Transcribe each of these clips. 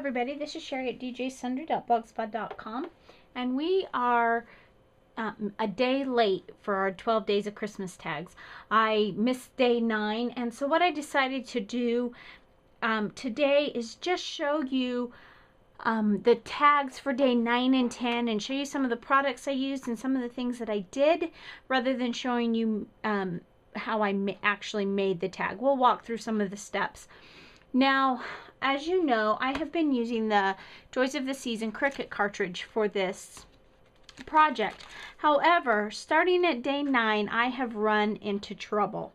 everybody, this is Sherry at djsundry.blogspot.com, and we are a day late for our 12 days of Christmas tags. I missed day 9, and so what I decided to do today is just show you the tags for day 9 and 10 and show you some of the products I used and some of the things that I did, rather than showing you how I actually made the tag. We'll walk through some of the steps. Now, as you know, I have been using the Joys of the Season Cricut cartridge for this project. However, starting at day 9, I have run into trouble.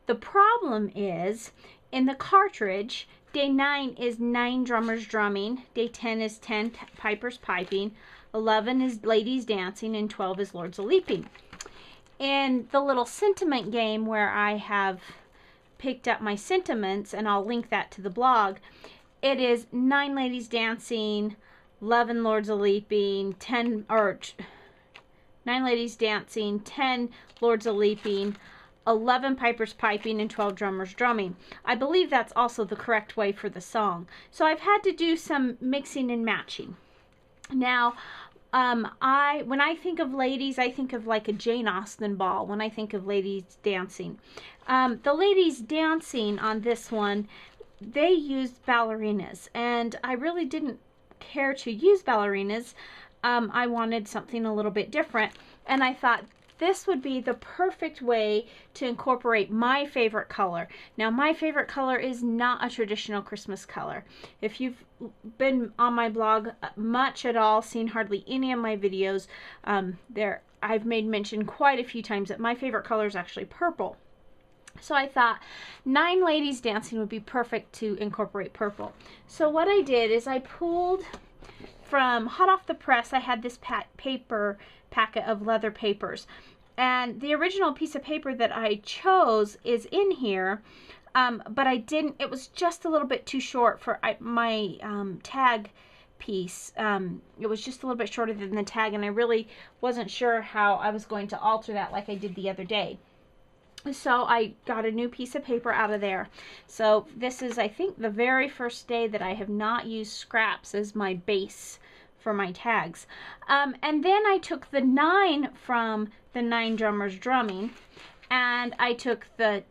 The problem is, in the cartridge, day 9 is 9 drummers drumming, day 10 is 10 pipers piping, 11 is ladies dancing, and 12 is lords a leaping. In the little sentiment game where I have picked up my sentiments, and I'll link that to the blog, it is 9 ladies dancing, 11 lords a leaping, 9 ladies dancing, 10 lords a leaping, 11 pipers piping, and 12 drummers drumming. I believe that's also the correct way for the song. So I've had to do some mixing and matching. Now, when I think of ladies, I think of like a Jane Austen ball when I think of ladies dancing. The ladies dancing on this one, they used ballerinas, and I really didn't care to use ballerinas. I wanted something a little bit different, and I thought this would be the perfect way to incorporate my favorite color. Now, my favorite color is not a traditional Christmas color. If you've been on my blog much at all, seen hardly any of my videos, I've made mention quite a few times that my favorite color is actually purple. So I thought 9 ladies dancing would be perfect to incorporate purple. So what I did is I pulled from hot off the press. I had this paper packet of leather papers, and the original piece of paper that I chose is in here, but it was just a little bit too short for my tag piece. It was just a little bit shorter than the tag, and I really wasn't sure how I was going to alter that like I did the other day. So I got a new piece of paper out of there. So this is, I think, the very first day that I have not used scraps as my base for my tags. And then I took the 9 from the 9 drummers drumming, and I took the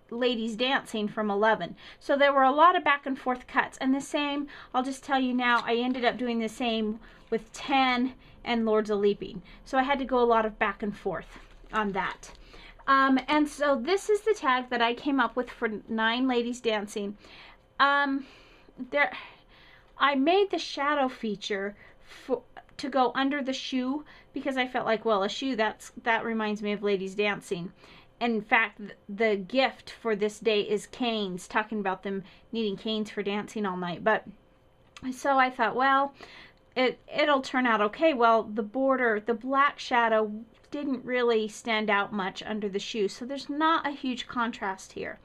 ladies dancing from 11. So there were a lot of back and forth cuts, and the same, I'll just tell you now, I ended up doing the same with 10 and lords a leaping. So I had to go a lot of back and forth on that. And so this is the tag that I came up with for 9 ladies dancing. I made the shadow feature to go under the shoe, because I felt like, well, a shoe, that reminds me of ladies dancing. And in fact, the gift for this day is canes, talking about them needing canes for dancing all night. But so I thought, well, it'll turn out okay. Well, the border, the black shadow, didn't really stand out much under the shoe, so there's not a huge contrast here.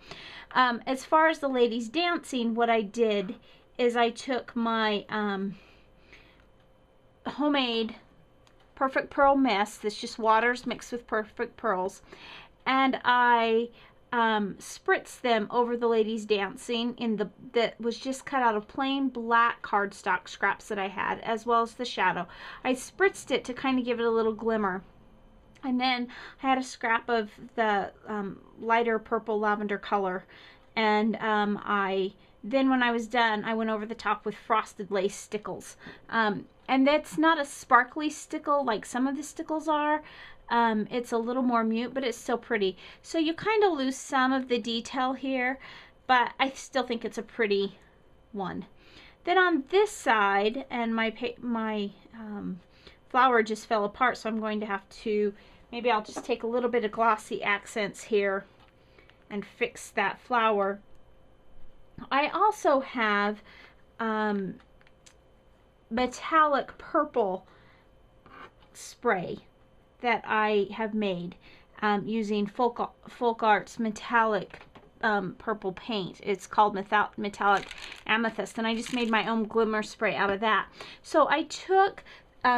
As far as the ladies dancing, what I did is I took my homemade Perfect Pearl Mist, that's just waters mixed with Perfect Pearls, and I spritzed them over the ladies dancing that was just cut out of plain black cardstock scraps that I had, as well as the shadow. I spritzed it to kind of give it a little glimmer. And then I had a scrap of the lighter purple lavender color, and then when I was done, I went over the top with frosted lace stickles. And that's not a sparkly stickle like some of the stickles are. It's a little more mute, but it's still pretty. So you kind of lose some of the detail here, but I still think it's a pretty one. Then on this side, and my flower just fell apart, so I'm going to have to, maybe I'll just take a little bit of glossy accents here and fix that flower. I also have metallic purple spray that I have made using Folk Arts metallic purple paint. It's called metallic amethyst, and I just made my own glimmer spray out of that. So I took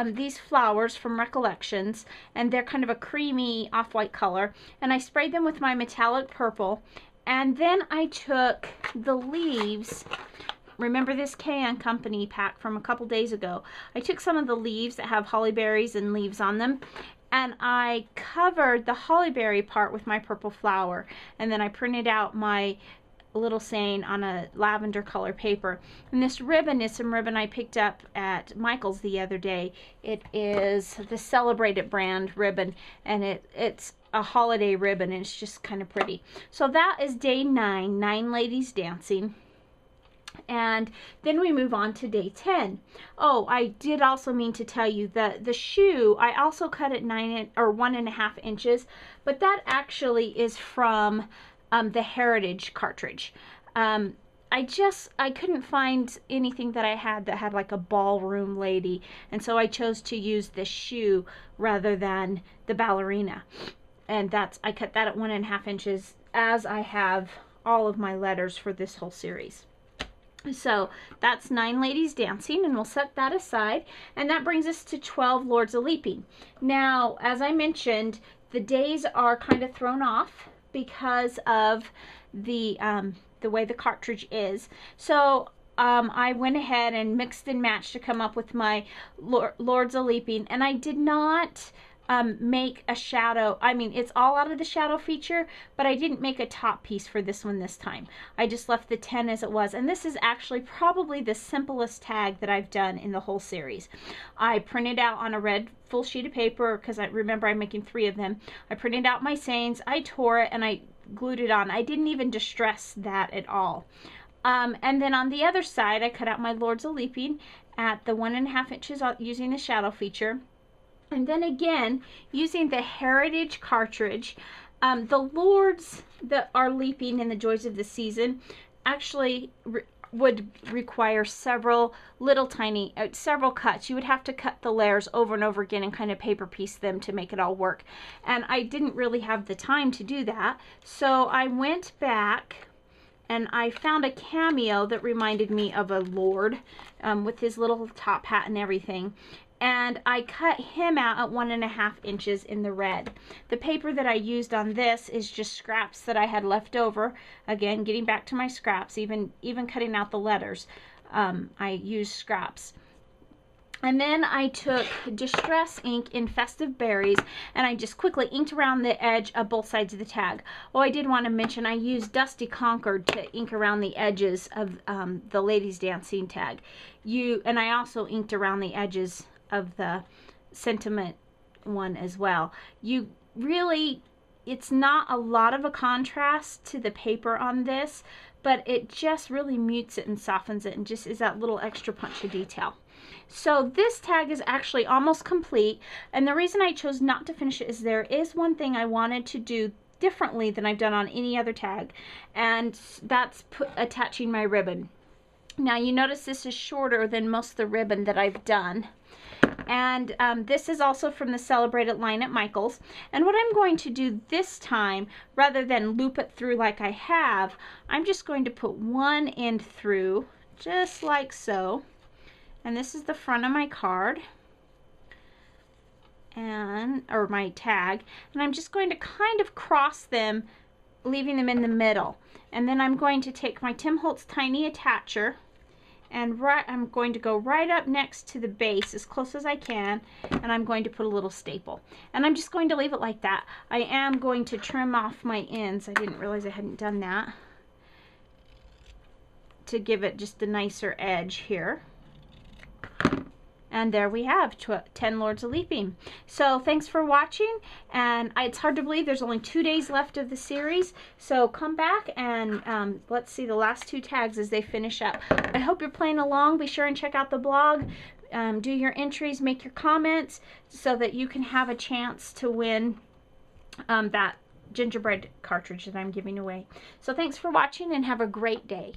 these flowers from Recollections, and they're kind of a creamy off-white color, and I sprayed them with my metallic purple, and then I took the leaves remember this K&N Company pack from a couple days ago. I took some of the leaves that have holly berries and leaves on them, and I covered the holly berry part with my purple flower, and then I printed out my little saying on a lavender color paper. And this ribbon is some ribbon I picked up at Michael's the other day. It is the Celebrate It brand ribbon, and it's a holiday ribbon, and it's just kind of pretty. So that is day 9, 9 ladies dancing. And then we move on to day 10. Oh, I did also mean to tell you that the shoe, I also cut it 1.5 inches, but that actually is from the Heritage cartridge. I couldn't find anything that I had that had like a ballroom lady, and so I chose to use the shoe rather than the ballerina. And I cut that at 1.5 inches, as I have all of my letters for this whole series. So that's 9 ladies dancing, and we'll set that aside. And that brings us to 12 Lords of Leaping. Now, as I mentioned, the days are kind of thrown off because of the way the cartridge is. So I went ahead and mixed and matched to come up with my Lords of Leaping, and I did not make a shadow. I mean, it's all out of the shadow feature, but I didn't make a top piece for this one this time. I just left the 10 as it was, and this is actually probably the simplest tag that I've done in the whole series. I printed out on a red full sheet of paper, because I remember I'm making 3 of them. I printed out my sayings, I tore it, and I glued it on. I didn't even distress that at all. And then on the other side, I cut out my Lords of Leaping at the 1.5 inches using the shadow feature. And then again, using the Heritage cartridge, the Lords that are leaping in the Joys of the Season actually would require several little tiny, several cuts. You would have to cut the layers over and over again and kind of paper piece them to make it all work. And I didn't really have the time to do that. So I went back and I found a cameo that reminded me of a lord with his little top hat and everything. And I cut him out at 1.5 inches in the red. The paper that I used on this is just scraps that I had left over. Again, getting back to my scraps, even cutting out the letters, I used scraps. And then I took Distress ink in Festive Berries, and I just quickly inked around the edge of both sides of the tag. Oh, I did want to mention I used Dusty Concord to ink around the edges of the Ladies Dancing tag. And I also inked around the edges of the Sentiment one as well. You really, it's not a lot of a contrast to the paper on this, but it just really mutes it and softens it and just is that little extra punch of detail. So this tag is actually almost complete, and the reason I chose not to finish it is there is one thing I wanted to do differently than I've done on any other tag, and that's attaching my ribbon. Now you notice this is shorter than most of the ribbon that I've done. And this is also from the Celebrate It line at Michael's. And what I'm going to do this time, rather than loop it through like I have, I'm just going to put one end through, just like so. And this is the front of my card, or my tag. And I'm just going to kind of cross them, leaving them in the middle. And then I'm going to take my Tim Holtz Tiny Attacher, and I'm going to go right up next to the base as close as I can, and I'm going to put a little staple. And I'm just going to leave it like that. I am going to trim off my ends. I didn't realize I hadn't done that, to give it just a nicer edge here. And there we have 10 Lords of Leaping. So thanks for watching, and it's hard to believe there's only 2 days left of the series. So come back and let's see the last 2 tags as they finish up. I hope you're playing along. Be sure and check out the blog. Do your entries, make your comments, so that you can have a chance to win that gingerbread cartridge that I'm giving away. So thanks for watching, and have a great day.